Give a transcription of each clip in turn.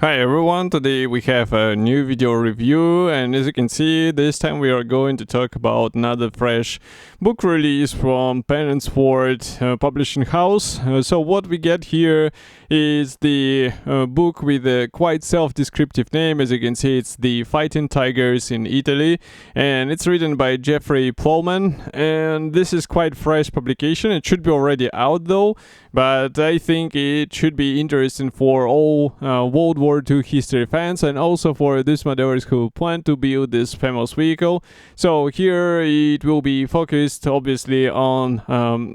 Hi everyone, today we have a new video review, and as you can see, this time we are going to talk about another fresh book release from Pen&Sword publishing house. So what we get here is the book with a quite self-descriptive name. As you can see, it's The Fighting Tigers in Italy, and it's written by Jeffrey Pullman, and this is quite fresh publication. It should be already out though, but I think it should be interesting for all World War II history fans, and also for these modders who plan to build this famous vehicle. So here it will be focused obviously on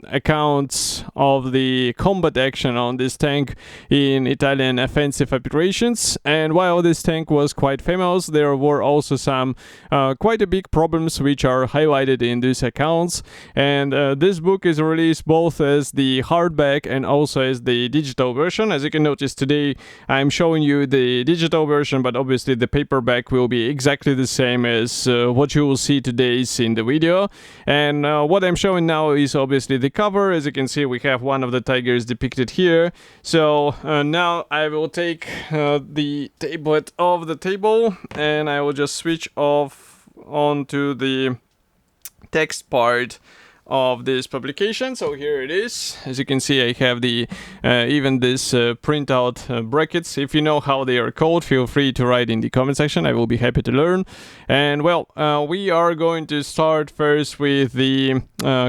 accounts of the combat action on this tank in Italian offensive operations. And while this tank was quite famous, there were also some quite a big problems which are highlighted in these accounts. And this book is released both as the hardback and also as the digital version. As you can notice, today I'm showing you the digital version, but obviously the paperback will be exactly the same as what you will see today in the video. And what I'm showing now is obviously the cover. As you can see, we have one of the tigers depicted here. So now I will take the tablet off the table, and I will just switch off onto the text part of this publication. So here it is. As you can see, I have the even this printout brackets. If you know how they are called, feel free to write in the comment section. I will be happy to learn. And well, we are going to start first with the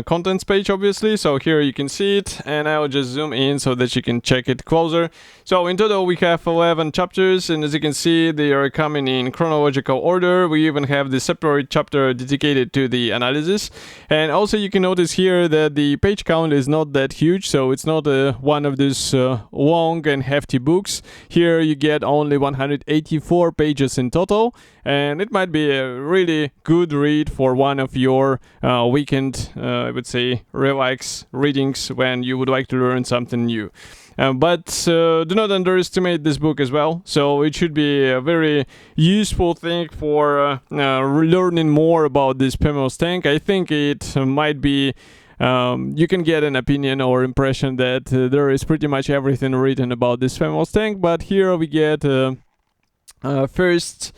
contents page, obviously. So here you can see it, and I will just zoom in so that you can check it closer. So in total we have 11 chapters, and as you can see, they are coming in chronological order. We even have the separate chapter dedicated to the analysis, and also you can notice here that the page count is not that huge, so it's not one of these long and hefty books. Here you get only 184 pages in total, and it might be a really good read for one of your weekend, I would say, relax readings when you would like to learn something new. But do not underestimate this book as well. So it should be a very useful thing for learning more about this famous tank. I think it might be you can get an opinion or impression that there is pretty much everything written about this famous tank. But here we get first,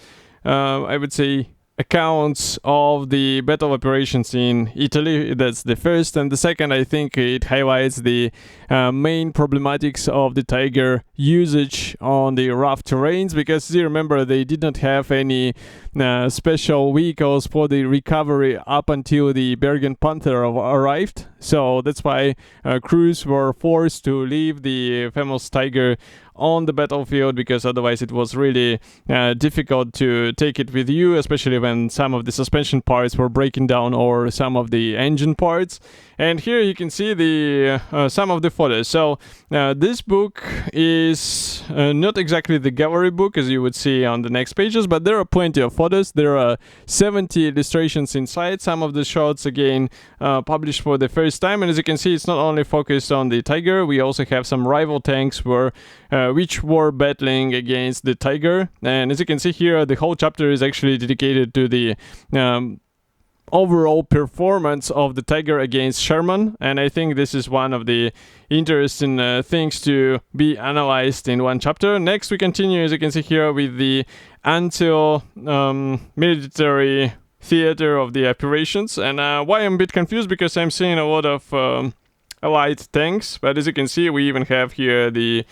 I would say, accounts of the battle operations in Italy. That's the first, and the second, I think it highlights the main problematics of the Tiger usage on the rough terrains, because you remember they did not have any special vehicles for the recovery up until the Bergen Panther arrived. So that's why crews were forced to leave the famous Tiger on the battlefield, because otherwise it was really difficult to take it with you, especially when some of the suspension parts were breaking down or some of the engine parts. And here you can see the some of the photos. So this book is not exactly the gallery book as you would see on the next pages, but there are plenty of photos. There are 70 illustrations inside. Some of the shots again published for the first time, and as you can see, it's not only focused on the Tiger. We also have some rival tanks which were battling against the Tiger. And as you can see here, the whole chapter is actually dedicated to the overall performance of the Tiger against Sherman, and I think this is one of the interesting things to be analyzed in one chapter. Next we continue, as you can see here, with the military theater of the operations. And why I'm a bit confused, because I'm seeing a lot of allied tanks, but as you can see, we even have here the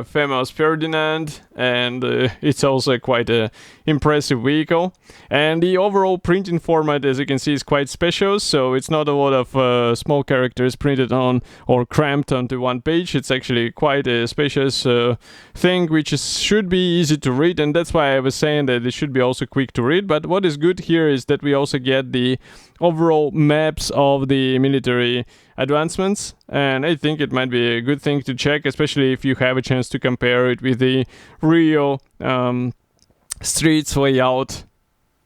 famous Ferdinand, and it's also quite a impressive vehicle. And the overall printing format, as you can see, is quite spacious, so it's not a lot of small characters printed on or cramped onto one page. It's actually quite a spacious thing, which should be easy to read, and that's why I was saying that it should be also quick to read. But what is good here is that we also get the overall maps of the military advancements, and I think it might be a good thing to check, especially if you have a chance to compare it with the real streets layout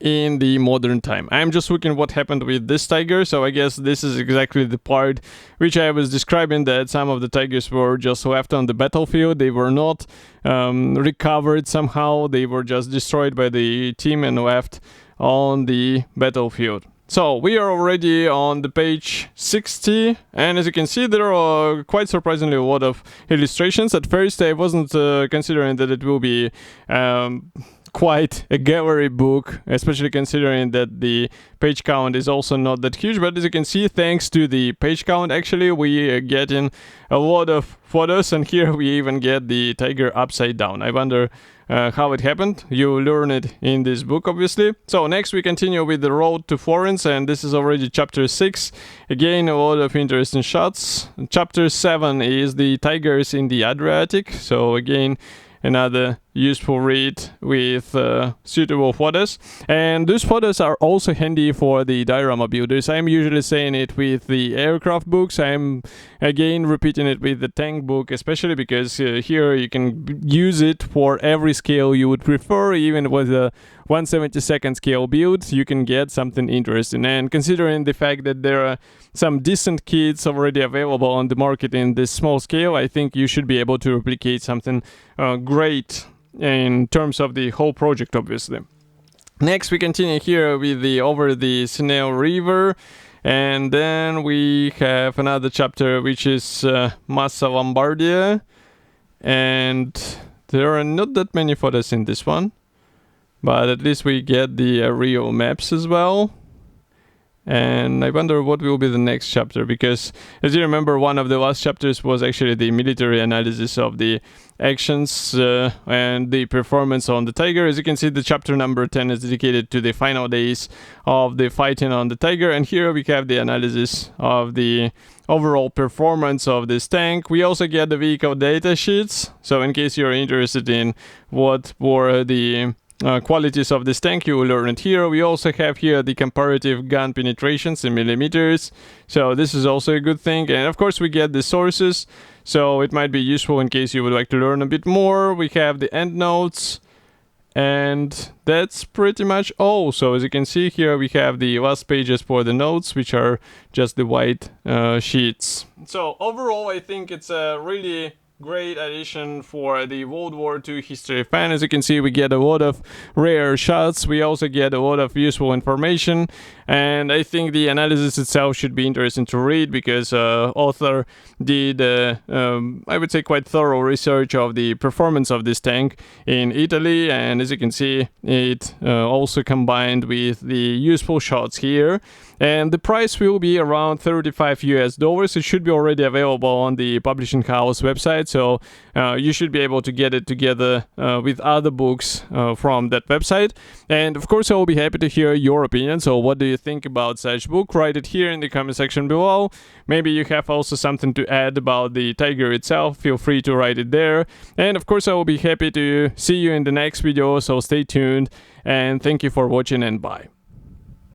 in the modern time. I'm just looking what happened with this Tiger, so I guess this is exactly the part which I was describing, that some of the Tigers were just left on the battlefield. They were not recovered somehow, they were just destroyed by the team and left on the battlefield. So we are already on the page 60, and as you can see, there are quite surprisingly a lot of illustrations. At first I wasn't considering that it will be quite a gallery book, especially considering that the page count is also not that huge, but as you can see, thanks to the page count, actually we are getting a lot of photos, and here we even get the tiger upside down. I wonder how it happened. You learn it in this book, obviously. So next we continue with the road to Florence, and this is already chapter 6. Again, a lot of interesting shots. Chapter 7 is the tigers in the Adriatic, so again another useful read with suitable photos, and those photos are also handy for the diorama builders. I'm usually saying it with the aircraft books. I'm again repeating it with the tank book, especially because here you can use it for every scale you would prefer. Even with a 1/72 scale build, you can get something interesting, and considering the fact that there are some decent kits already available on the market in this small scale, I think you should be able to replicate something great in terms of the whole project, obviously. Next we continue here with the over the Sineo River, and then we have another chapter which is Massa Lombardia, and there are not that many photos in this one, but at least we get the real maps as well. And I wonder what will be the next chapter, because as you remember, one of the last chapters was actually the military analysis of the actions and the performance on the tiger. As you can see, the chapter number 10 is dedicated to the final days of the fighting on the tiger, and here we have the analysis of the overall performance of this tank. We also get the vehicle data sheets, so in case you're interested in what were the qualities of this tank, you will learn it here. We also have here the comparative gun penetrations in millimeters, so this is also a good thing. And of course we get the sources, so it might be useful in case you would like to learn a bit more. We have the endnotes, and that's pretty much all. So as you can see here, we have the last pages for the notes, which are just the white sheets. So overall, I think it's a really great addition for the World War II history fan. As you can see, we get a lot of rare shots. We also get a lot of useful information, and I think the analysis itself should be interesting to read, because author did I would say quite thorough research of the performance of this tank in Italy, and as you can see, it also combined with the useful shots here. And the price will be around $35 US. It should be already available on the publishing house website, so you should be able to get it together with other books from that website. And of course, I will be happy to hear your opinion. So what do you think about such book? Write it here in the comment section below. Maybe you have also something to add about the tiger itself. Feel free to write it there. And of course, I will be happy to see you in the next video, so stay tuned, and thank you for watching, and bye.